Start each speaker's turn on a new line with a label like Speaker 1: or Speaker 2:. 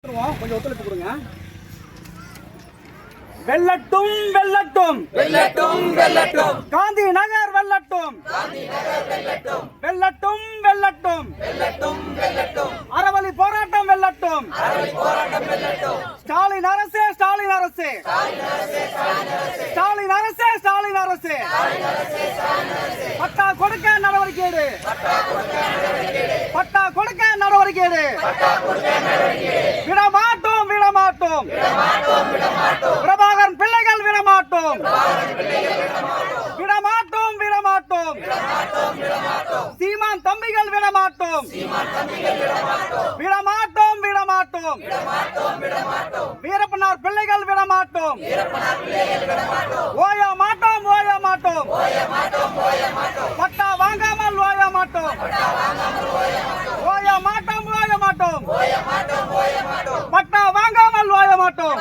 Speaker 1: கொஞ்சம் ஒத்துழைப்பு கொடுங்க. வெல்லட்டும் வெல்லட்டும்
Speaker 2: வெல்லட்டும் வெல்லட்டும்
Speaker 1: காந்தி நகர் வெல்லட்டும் வெல்லட்டும் வெல்லட்டும்
Speaker 2: வெல்லட்டும் வெல்லட்டும்
Speaker 1: அறவழி போராட்டம் வெல்லட்டும் ஸ்டாலின் அரசே ஸ்டாலின் அரசே ஸ்டாலின் அரசே ஸ்டாலின் அரசே பட்டா கொடுக்க நடவடிக்கை எடு பட்டா கொடுக்க நடவடிக்கை எடு விடமாட்டோம் விடமாட்டோம் பிரபாகரன் பிள்ளைகள் விடமாட்டோம் விடமாட்டோம் விடமாட்டோம் சீமான் தம்பிகள் விடமாட்டோம் விடமாட்டோம் விடமாட்டோம் வீரப்பனார் பிள்ளைகள் விடமாட்டோம் ஓய மாட்டோம் ஓய மாட்டோம் பட்டா வாங்காமல் ஓய மாட்டோம் ஓய மாட்டோம் ஓய மாட்டோம் பட்டா வாங்காமல் ஓய மாட்டோம்.